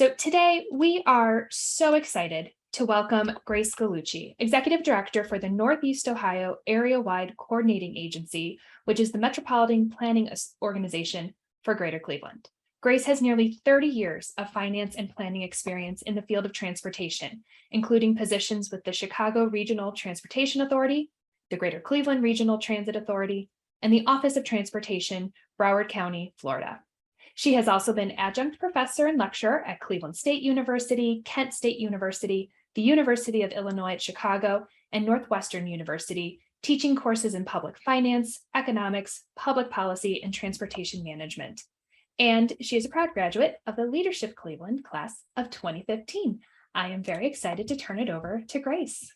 So today we are so excited to welcome Grace Gallucci, Executive Director for the Northeast Ohio Area-Wide Coordinating Agency, which is the Metropolitan Planning Organization for Greater Cleveland. Grace has nearly 30 years of finance and planning experience in the field of transportation, including positions with the Chicago Regional Transportation Authority, the Greater Cleveland Regional Transit Authority, and the Office of Transportation, Broward County, Florida. She has also been adjunct professor and lecturer at Cleveland State University, Kent State University, the University of Illinois at Chicago, and Northwestern University, teaching courses in public finance, economics, public policy, and transportation management. And she is a proud graduate of the Leadership Cleveland class of 2015. I am very excited to turn it over to Grace.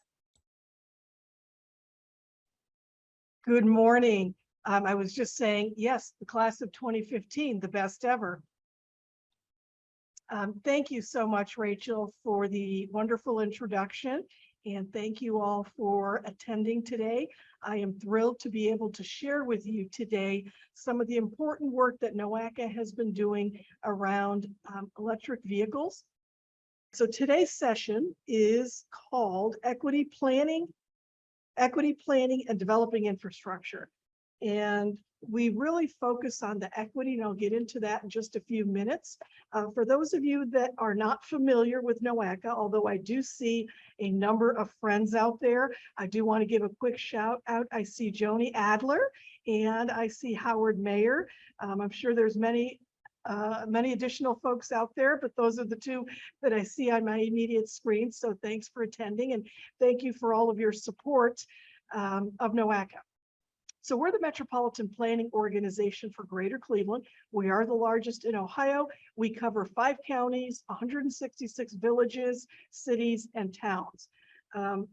Good morning. I was just saying, yes, the class of 2015, the best ever. Thank you so much, Rachel, for the wonderful introduction. And thank you all for attending today. I am thrilled to be able to share with you today some of the important work that NOACA has been doing around electric vehicles. So today's session is called Equity Planning and Developing Infrastructure. And we really focus on the equity, and I'll get into that in just a few minutes. For those of you that are not familiar with NOACA, although I do see a number of friends out there, I do want to give a quick shout out. I see Joni Adler and I see Howard Mayer. I'm sure there's many additional folks out there, but those are the two that I see on my immediate screen. So thanks for attending, and thank you for all of your support of NOACA. So we're the Metropolitan Planning Organization for Greater Cleveland. We are the largest in Ohio. We cover 5 counties, 166 villages, cities, and towns.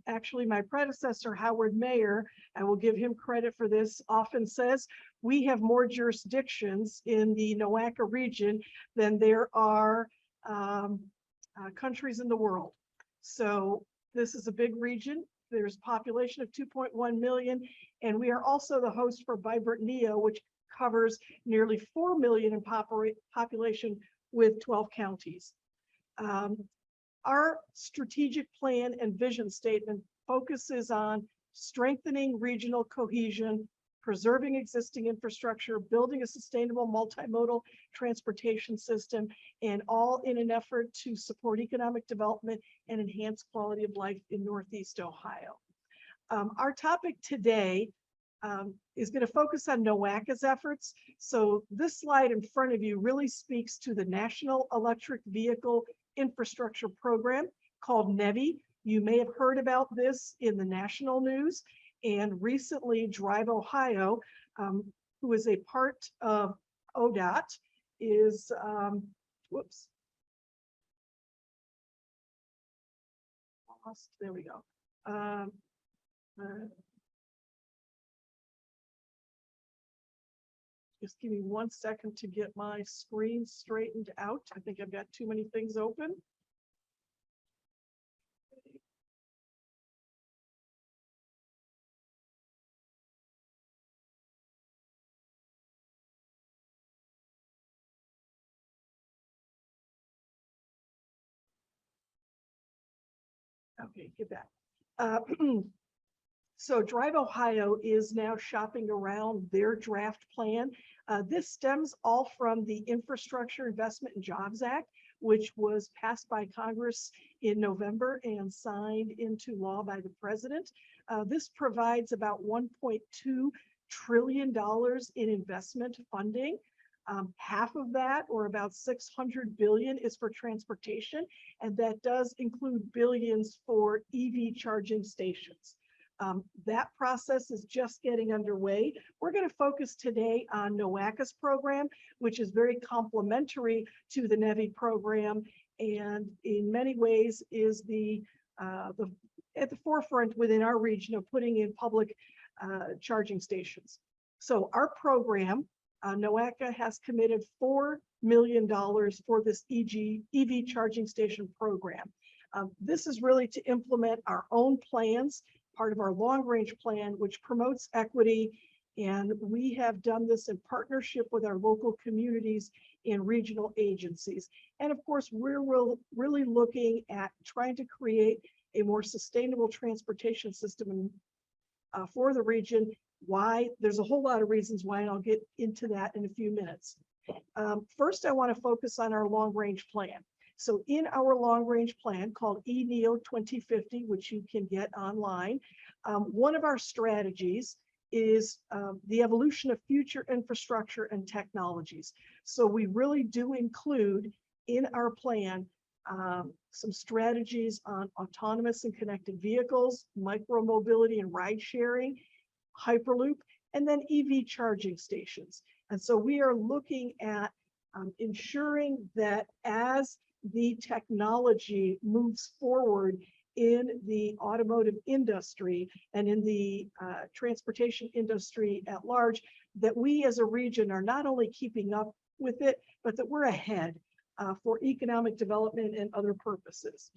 Actually, my predecessor, Howard Mayer, I will give him credit for this, often says, we have more jurisdictions in the NOACA region than there are countries in the world. So this is a big region. There's a population of 2.1 million, and we are also the host for Vibrant NEO, which covers nearly 4 million in population with 12 counties. Our strategic plan and vision statement focuses on strengthening regional cohesion, preserving existing infrastructure, building a sustainable multimodal transportation system, and all in an effort to support economic development and enhance quality of life in Northeast Ohio. Our topic today is going to focus on NOACA's efforts. So this slide in front of you really speaks to the National Electric Vehicle Infrastructure Program called NEVI. You may have heard about this in the national news. And recently, Drive Ohio, who is a part of ODOT, is, there we go. Just give me 1 second to get my screen straightened out. I think I've got too many things open. Okay, get back. So Drive Ohio is now shopping around their draft plan. This stems all from the Infrastructure Investment and Jobs Act, which was passed by Congress in November and signed into law by the president. This provides about $1.2 trillion in investment funding. Half of that, or about $600 billion, is for transportation, and that does include billions for EV charging stations. That process is just getting underway. We're going to focus today on NOACA's program, which is very complementary to the NEVI program, and in many ways is at the forefront within our region of putting in public charging stations. So our program, NOACA has committed $4 million for this EV charging station program. This is really to implement our own plans, part of our long-range plan, which promotes equity And we have done this in partnership with our local communities and regional agencies. And of course, we're really looking at trying to create a more sustainable transportation system for the region. Why? There's a whole lot of reasons why, and I'll get into that in a few minutes. First, I want to focus on our long-range plan. So in our long-range plan called ENEO 2050, which you can get online, one of our strategies is the evolution of future infrastructure and technologies. So we really do include in our plan some strategies on autonomous and connected vehicles, micromobility and ride sharing, Hyperloop, and then EV charging stations. And so we are looking at ensuring that as the technology moves forward in the automotive industry and in the transportation industry at large, that we as a region are not only keeping up with it, but that we're ahead for economic development and other purposes.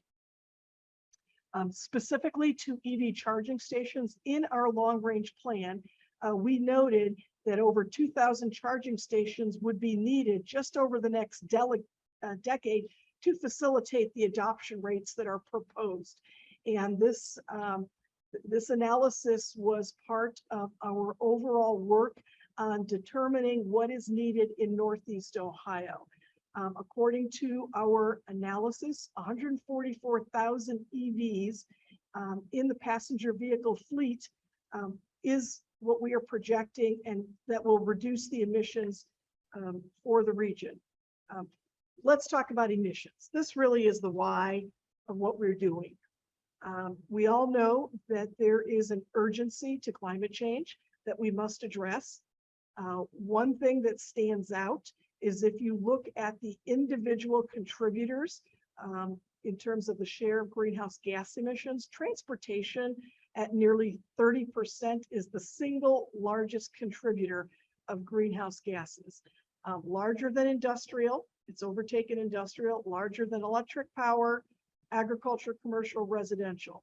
Specifically to EV charging stations, in our long-range plan, we noted that over 2,000 charging stations would be needed just over the next decade to facilitate the adoption rates that are proposed. And this analysis was part of our overall work on determining what is needed in Northeast Ohio. According to our analysis, 144,000 EVs in the passenger vehicle fleet is what we are projecting, and that will reduce the emissions for the region. Let's talk about emissions. This really is the why of what we're doing. We all know that there is an urgency to climate change that we must address. One thing that stands out is if you look at the individual contributors in terms of the share of greenhouse gas emissions, transportation at nearly 30% is the single largest contributor of greenhouse gases. Larger than industrial, it's overtaken industrial, larger than electric power, agriculture, commercial, residential.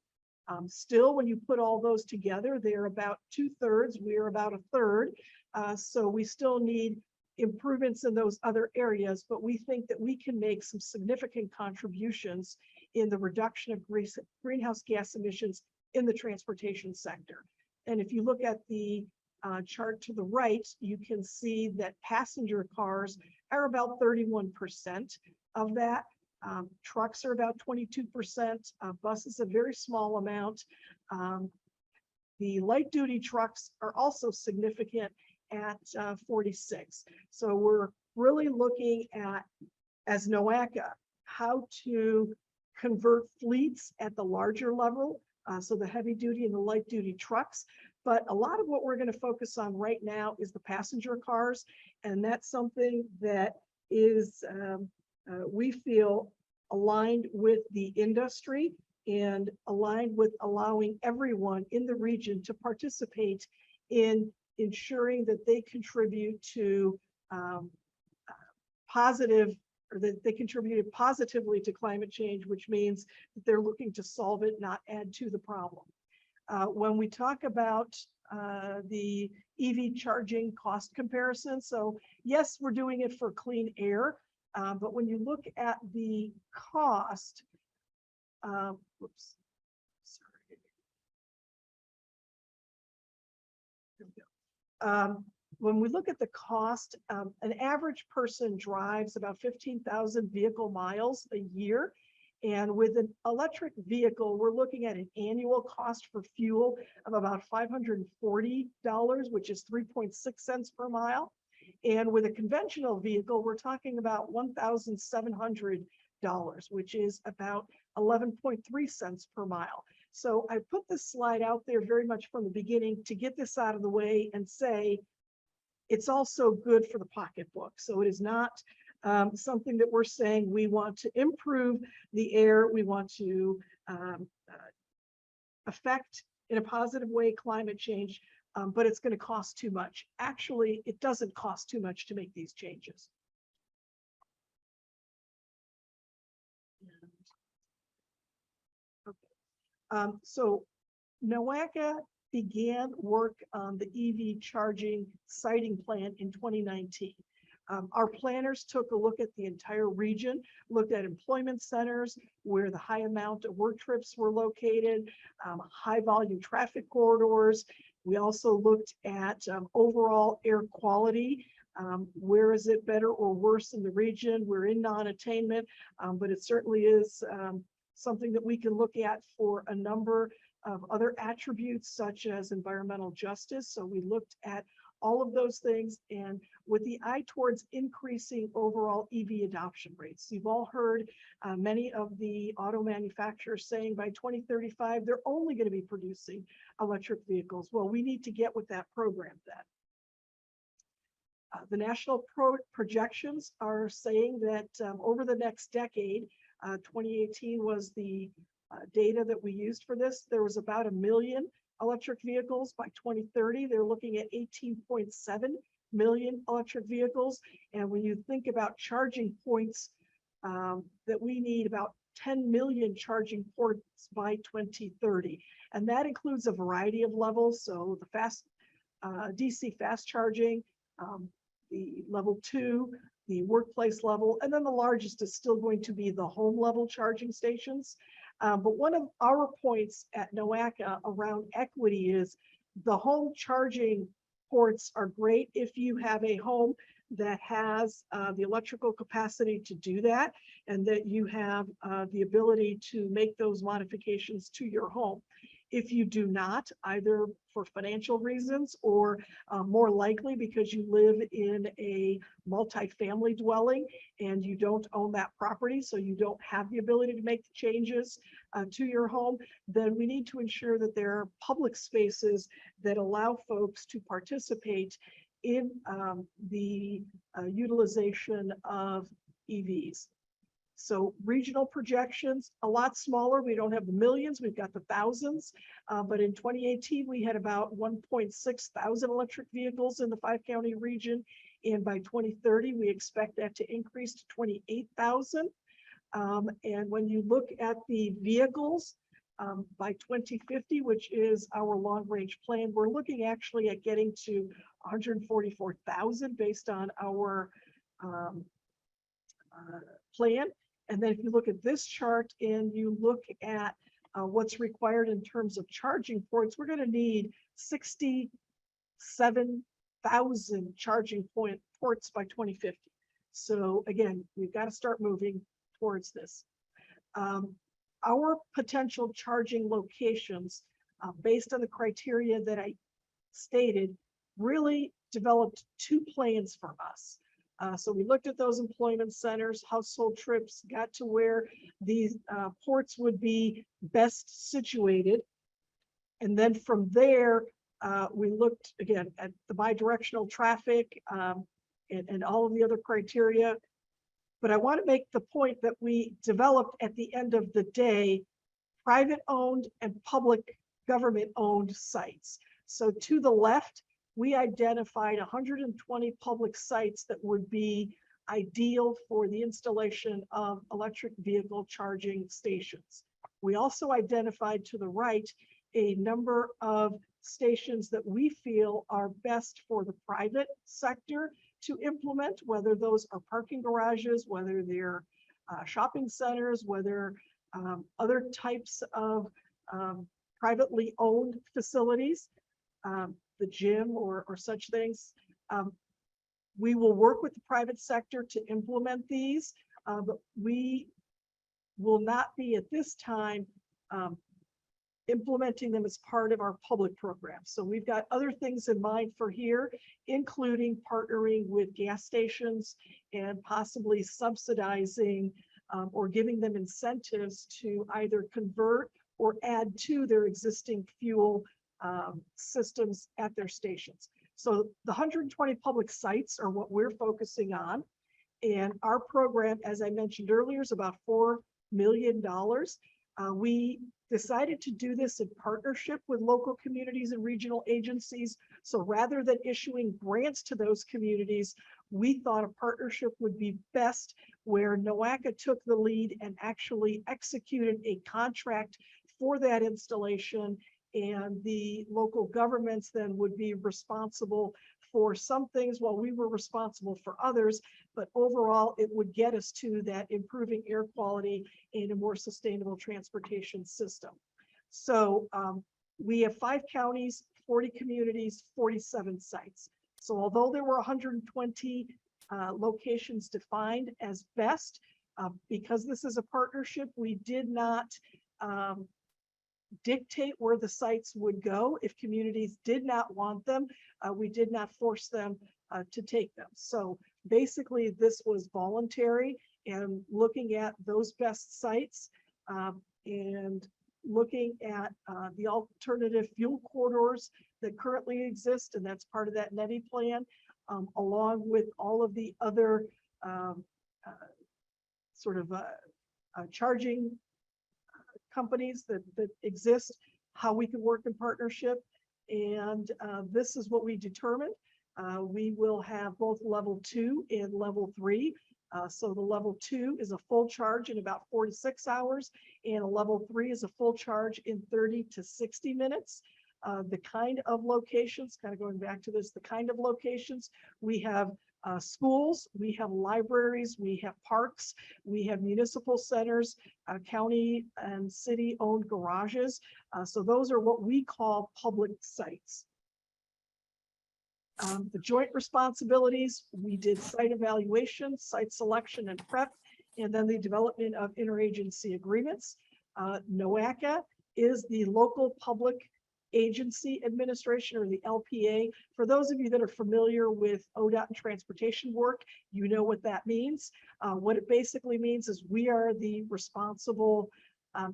Still, when you put all those together, they're about 2/3, we're about 1/3. So we still need improvements in those other areas, but we think that we can make some significant contributions in the reduction of greenhouse gas emissions in the transportation sector. And if you look at the chart to the right, you can see that passenger cars are about 31% of that. Trucks are about 22%, buses a very small amount. The light duty trucks are also significant at 46. So we're really looking at, as NOACA, how to convert fleets at the larger level, so the heavy duty and the light duty trucks. But a lot of what we're going to focus on right now is the passenger cars, and that's something that is, we feel, aligned with the industry and aligned with allowing everyone in the region to participate in ensuring that they contribute to that they contributed positively to climate change, which means that they're looking to solve it, not add to the problem. When we talk about the EV charging cost comparison, so yes, we're doing it for clean air, but when you look at the cost, whoops, sorry. There we go. When we look at the cost, an average person drives about 15,000 vehicle miles a year. And with an electric vehicle, we're looking at an annual cost for fuel of about $540, which is 3.6 cents per mile. And with a conventional vehicle, we're talking about $1,700, which is about 11.3 cents per mile. So I put this slide out there very much from the beginning to get this out of the way and say, it's also good for the pocketbook. So it is not something that we're saying we want to improve the air, we want to affect in a positive way climate change, but it's going to cost too much. Actually, it doesn't cost too much to make these changes. Okay. So NOACA began work on the EV charging siting plan in 2019. Our planners took a look at the entire region, looked at employment centers where the high amount of work trips were located, high volume traffic corridors. We also looked at overall air quality. Where is it better or worse in the region? We're in non-attainment, but it certainly is something that we can look at for a number of other attributes such as environmental justice. So we looked at all of those things, and with the eye towards increasing overall EV adoption rates. You've all heard many of the auto manufacturers saying by 2035, they're only going to be producing electric vehicles. Well, we need to get with that program then. The national projections are saying that over the next decade, 2018 was the data that we used for this, there was about 1 million electric vehicles. By 2030, they're looking at 18.7 million electric vehicles. And when you think about charging points, that we need about 10 million charging ports by 2030. And that includes a variety of levels. So the fast DC fast charging, the level 2, the workplace level, and then the largest is still going to be the home level charging stations. But one of our points at NOACA around equity is the home charging ports are great if you have a home that has the electrical capacity to do that, and that you have the ability to make those modifications to your home. If you do not, either for financial reasons or more likely because you live in a multifamily dwelling and you don't own that property, so you don't have the ability to make the changes to your home, then we need to ensure that there are public spaces that allow folks to participate in the utilization of EVs. So regional projections, a lot smaller. We don't have the millions, we've got the thousands. But in 2018, we had about 1.6 thousand electric vehicles in the 5-county region. And by 2030, we expect that to increase to 28,000. And when you look at the vehicles, by 2050, which is our long range plan, we're looking actually at getting to 144,000 based on our plan. And then if you look at this chart and you look at what's required in terms of charging ports, we're going to need 67,000 charging ports by 2050. So again, we've got to start moving towards this. Our potential charging locations, based on the criteria that I stated, really developed 2 plans for us. So we looked at those employment centers, household trips, got to where these ports would be best situated. And then from there, we looked again at the bidirectional traffic and all of the other criteria. But I want to make the point that we developed at the end of the day, private owned and public government owned sites. So to the left, we identified 120 public sites that would be ideal for the installation of electric vehicle charging stations. We also identified to the right a number of stations that we feel are best for the private sector to implement, whether those are parking garages, whether they're shopping centers, whether other types of privately owned facilities. The gym or such things. We will work with the private sector to implement these, but we will not be at this time implementing them as part of our public program. So we've got other things in mind for here, including partnering with gas stations and possibly subsidizing or giving them incentives to either convert or add to their existing fuel systems at their stations. So the 120 public sites are what we're focusing on. And our program, as I mentioned earlier, is about $4 million. We decided to do this in partnership with local communities and regional agencies. So rather than issuing grants to those communities, we thought a partnership would be best, where NOACA took the lead and actually executed a contract for that installation and the local governments then would be responsible for some things while we were responsible for others. But overall, it would get us to that improving air quality and a more sustainable transportation system. So we have 5 counties, 40 communities, 47 sites. So although there were 120 locations defined as best, because this is a partnership, we did not dictate where the sites would go. If communities did not want them, we did not force them to take them. So basically this was voluntary, and looking at those best sites and looking at the alternative fuel corridors that currently exist, and that's part of that NETI plan, along with all of the other charging companies that exist, how we can work in partnership. And this is what we determined. We will have both level 2 and level 3. So the level 2 is a full charge in about 4 to 6 hours, and a level 3 is a full charge in 30 to 60 minutes. The kind of locations, kind of going back to this, the kind of locations, we have schools, we have libraries, we have parks, we have municipal centers, county and city owned garages. So those are what we call public sites. The joint responsibilities, we did site evaluation, site selection and prep, and then the development of interagency agreements. NOACA is the local public agency administration, or the LPA. For those of you that are familiar with ODOT and transportation work, you know what that means. What it basically means is we are the responsible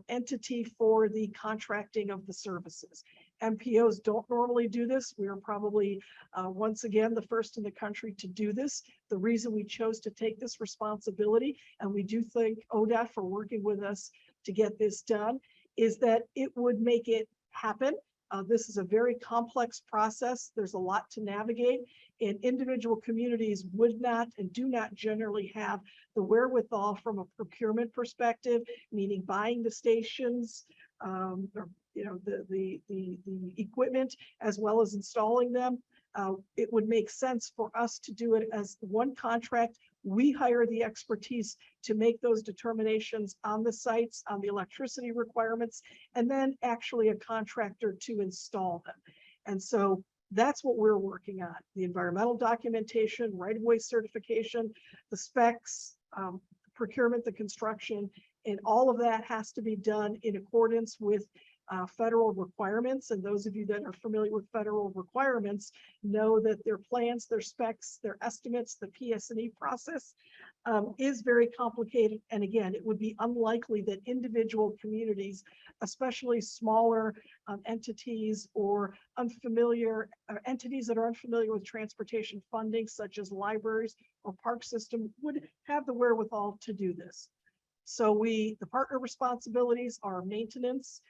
entity for the contracting of the services. MPOs don't normally do this. We are probably, once again, the first in the country to do this. The reason we chose to take this responsibility, and we do thank ODOT for working with us to get this done, is that it would make it happen. This is a very complex process. There's a lot to navigate, and individual communities would not and do not generally have the wherewithal from a procurement perspective, meaning buying the stations, or the equipment, as well as installing them. It would make sense for us to do it as one contract. We hire the expertise to make those determinations on the sites, on the electricity requirements, and then actually a contractor to install them. And so that's what we're working on: the environmental documentation, right-of-way certification, the specs, procurement, the construction, and all of that has to be done in accordance with federal requirements. And those of you that are familiar with federal requirements know that their plans, their specs, their estimates, the PS&E process is very complicated. And again, it would be unlikely that individual communities, especially smaller entities or unfamiliar entities that are unfamiliar with transportation funding, such as libraries or park system, would have the wherewithal to do this. So the partner responsibilities are maintenance,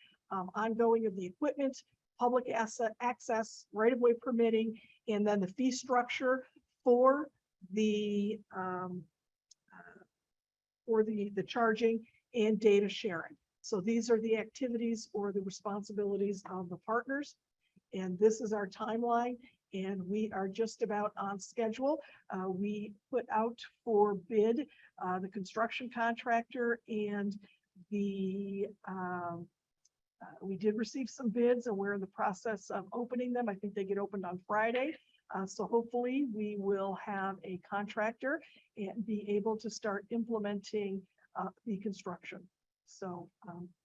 ongoing of the equipment, public asset access, right-of-way permitting, and then the fee structure for the charging and data sharing. So these are the activities or the responsibilities of the partners. And this is our timeline, and we are just about on schedule. We put out for bid the construction contractor, and we did receive some bids, and we're in the process of opening them. I think they get opened on Friday. So hopefully we will have a contractor and be able to start implementing the construction. So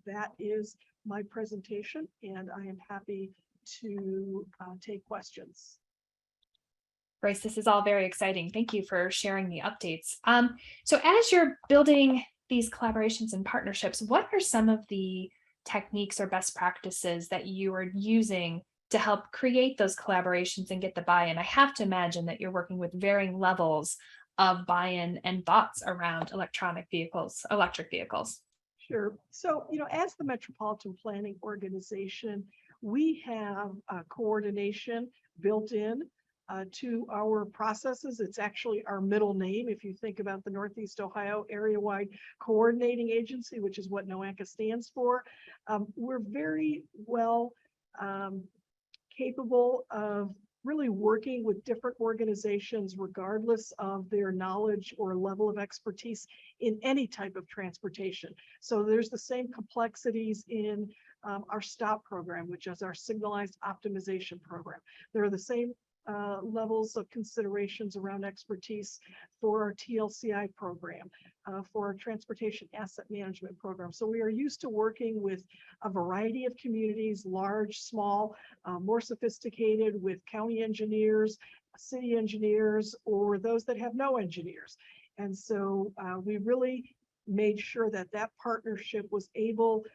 that is my presentation, and I am happy to take questions. Grace, this is all very exciting. Thank you for sharing the updates. So as you're building these collaborations and partnerships, what are some of the techniques or best practices that you are using to help create those collaborations and get the buy-in? I have to imagine that you're working with varying levels of buy-in and thoughts around electric vehicles. Sure. So, as the Metropolitan Planning Organization, we have coordination built in to our processes. It's actually our middle name. If you think about the Northeast Ohio Area-Wide Coordinating Agency, which is what NOACA stands for, we're very well capable of really working with different organizations, regardless of their knowledge or level of expertise in any type of transportation. So there's the same complexities in our STOP program, which is our signalized optimization program. There are the same levels of considerations around expertise for our TLCI program, for our transportation asset management program. So we are used to working with a variety of communities, large, small, more sophisticated, with county engineers, city engineers, or those that have no engineers. And so we really made sure that that partnership was able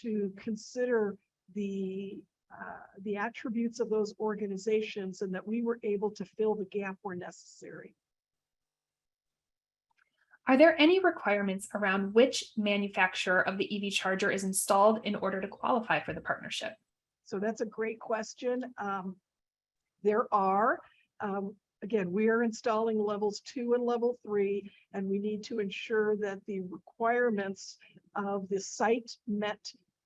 to consider the attributes of those organizations, and that we were able to fill the gap where necessary. Are there any requirements around which manufacturer of the EV charger is installed in order to qualify for the partnership? So that's a great question. There are, again, we are installing levels 2 and level 3, and we need to ensure that the requirements of the site met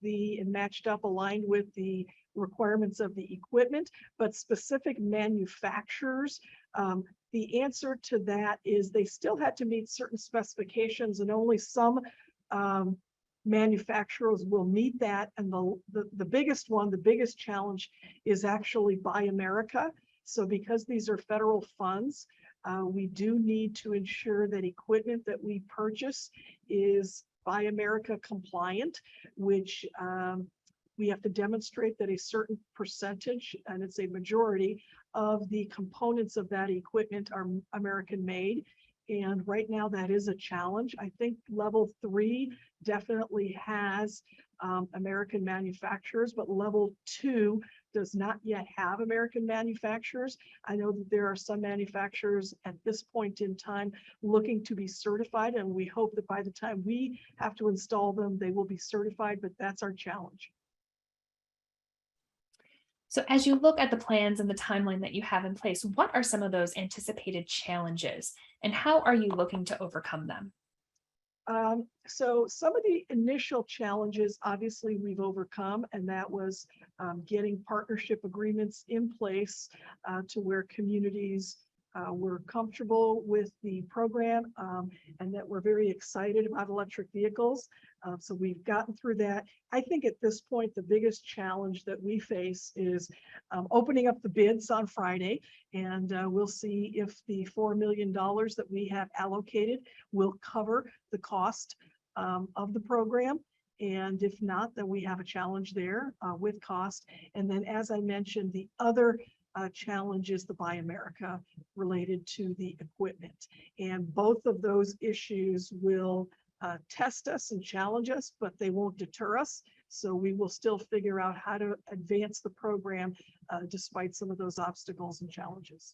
and matched up, aligned with the requirements of the equipment, but specific manufacturers, the answer to that is they still had to meet certain specifications, and only some manufacturers will meet that. And the biggest one, the biggest challenge, is actually Buy America. So because these are federal funds, we do need to ensure that equipment that we purchase is Buy America compliant, which we have to demonstrate that a certain percentage, and it's a majority, of the components of that equipment are American made. And right now that is a challenge. I think level 3 definitely has American manufacturers, but level 2 does not yet have American manufacturers. I know that there are some manufacturers at this point in time looking to be certified, and we hope that by the time we have to install them, they will be certified, but that's our challenge. So as you look at the plans and the timeline that you have in place, what are some of those anticipated challenges, and how are you looking to overcome them? So some of the initial challenges, obviously, we've overcome, and that was getting partnership agreements in place to where communities were comfortable with the program, and that we're very excited about electric vehicles. So we've gotten through that. I think at this point, the biggest challenge that we face is opening up the bids on Friday, and we'll see if the $4 million that we have allocated will cover the cost of the program. And if not, then we have a challenge there with cost. And then, as I mentioned, the other challenge is the Buy America related to the equipment. And both of those issues will test us and challenge us, but they won't deter us. So we will still figure out how to advance the program despite some of those obstacles and challenges.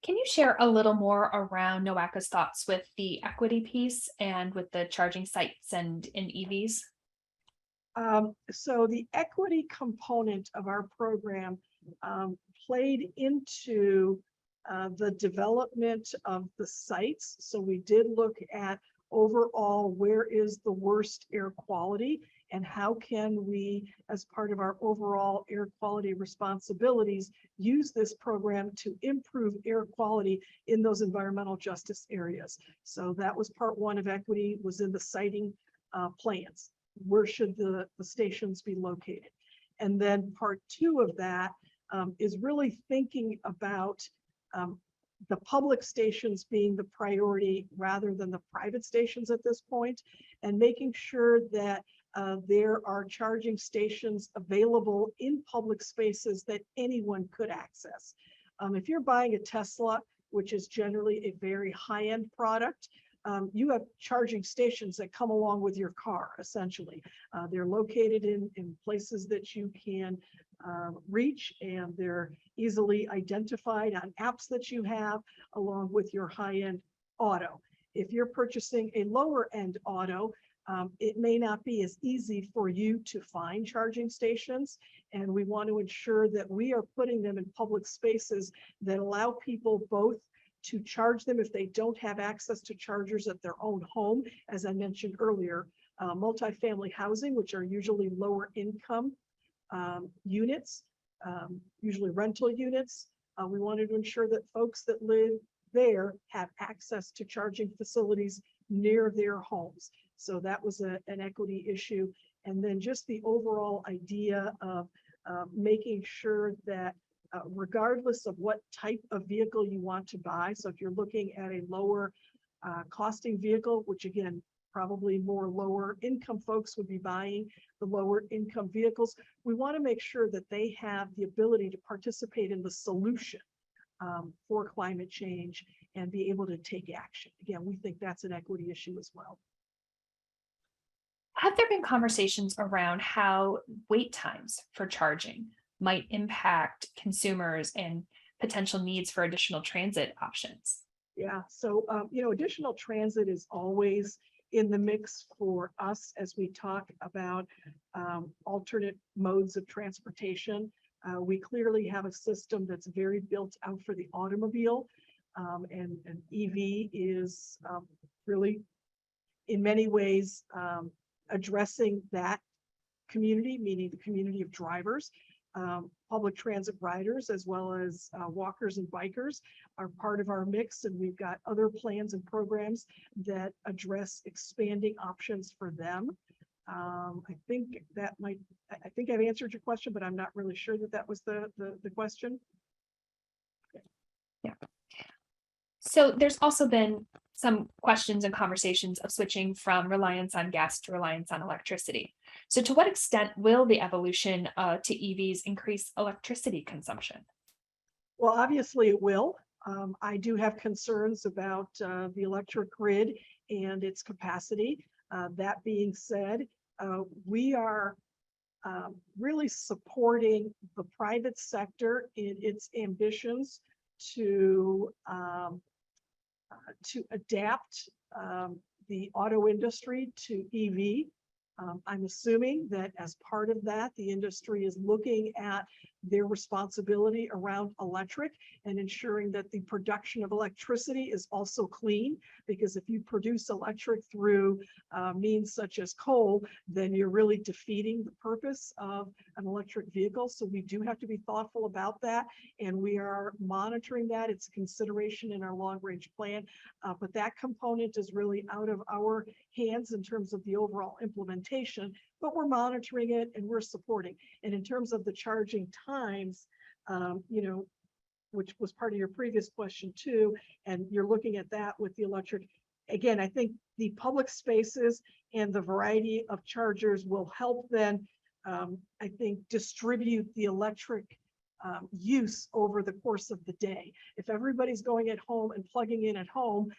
Can you share a little more around NOACA's thoughts with the equity piece and with the charging sites and in EVs? So the equity component of our program played into the development of the sites. So we did look at overall, where is the worst air quality, and how can we, as part of our overall air quality responsibilities, use this program to improve air quality in those environmental justice areas. So that was part 1 of equity, was in the siting plans. Where should the stations be located? And then part 2 of that is really thinking about the public stations being the priority rather than the private stations at this point, and making sure that there are charging stations available in public spaces that anyone could access. If you're buying a Tesla, which is generally a very high-end product, you have charging stations that come along with your car, essentially. They're located in places that you can reach, and they're easily identified on apps that you have, along with your high-end auto. If you're purchasing a lower-end auto, it may not be as easy for you to find charging stations, and we want to ensure that we are putting them in public spaces that allow people both to charge them if they don't have access to chargers at their own home, as I mentioned earlier, multifamily housing, which are usually lower income units, usually rental units. We wanted to ensure that folks that live there have access to charging facilities near their homes. So that was an equity issue. And then just the overall idea of making sure that regardless of what type of vehicle you want to buy, so if you're looking at a lower costing vehicle, which again, probably more lower income folks would be buying the lower income vehicles, we want to make sure that they have the ability to participate in the solution for climate change and be able to take action. Again, we think that's an equity issue as well. Have there been conversations around how wait times for charging might impact consumers and potential needs for additional transit options? Yeah, so additional transit is always in the mix for us as we talk about alternate modes of transportation. We clearly have a system that's very built out for the automobile, and EV is really in many ways addressing that community, meaning the community of drivers. Public transit riders, as well as walkers and bikers, are part of our mix, and we've got other plans and programs that address expanding options for them. I think I've answered your question, but I'm not really sure that was the question. Yeah. So there's also been some questions and conversations of switching from reliance on gas to reliance on electricity. So to what extent will the evolution to EVs increase electricity consumption? Well, obviously it will. I do have concerns about the electric grid and its capacity. That being said, we are really supporting the private sector in its ambitions to adapt the auto industry to EV. I'm assuming that as part of that, the industry is looking at their responsibility around electric and ensuring that the production of electricity is also clean, because if you produce electric through means such as coal, then you're really defeating the purpose of an electric vehicle. So we do have to be thoughtful about that, and we are monitoring that. It's a consideration in our long-range plan, but that component is really out of our hands in terms of the overall implementation, but we're monitoring it and we're supporting. And in terms of the charging times, which was part of your previous question too, and you're looking at that with the electric. Again, I think the public spaces and the variety of chargers will help then, I think, distribute the electric use over the course of the day. If everybody's going at home and plugging in at home,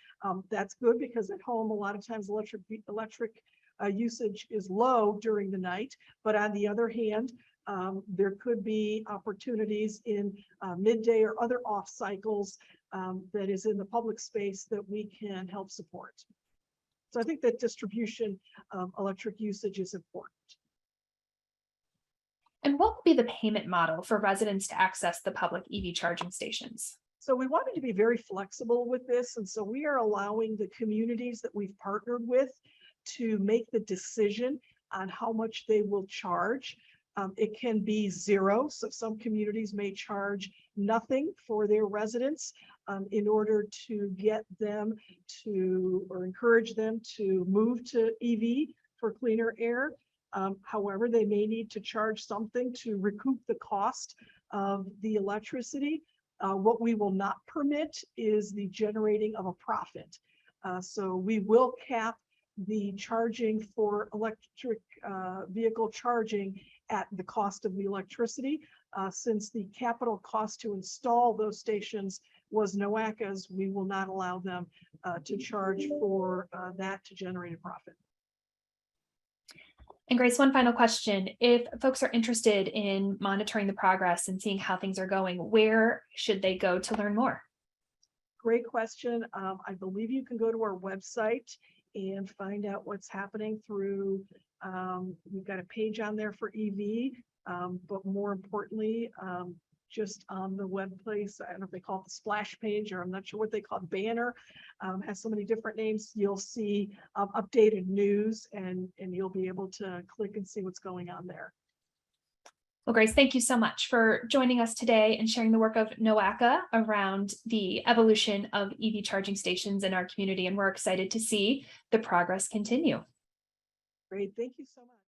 that's good, because at home, a lot of times electric usage is low during the night. But on the other hand, there could be opportunities in midday or other off cycles that is in the public space that we can help support. So I think that distribution of electric usage is important. And what will be the payment model for residents to access the public EV charging stations? So we wanted to be very flexible with this. And so we are allowing the communities that we've partnered with to make the decision on how much they will charge. It can be zero. So some communities may charge nothing for their residents in order to get them to, or encourage them to move to EV for cleaner air. However, they may need to charge something to recoup the cost of the electricity. What we will not permit is the generating of a profit. So we will cap the charging for electric vehicle charging at the cost of the electricity. Since the capital cost to install those stations was NOACA's, we will not allow them to charge for that to generate a profit. And Grace, one final question. If folks are interested in monitoring the progress and seeing how things are going, where should they go to learn more? Great question. I believe you can go to our website and find out what's happening through, we've got a page on there for EV, but more importantly, just on the web place. I don't know if they call it the splash page, or I'm not sure what they call it, banner. Has so many different names. You'll see updated news, and you'll be able to click and see what's going on there. Well, Grace, thank you so much for joining us today and sharing the work of NOACA around the evolution of EV charging stations in our community. And we're excited to see the progress continue. Great. Thank you so much.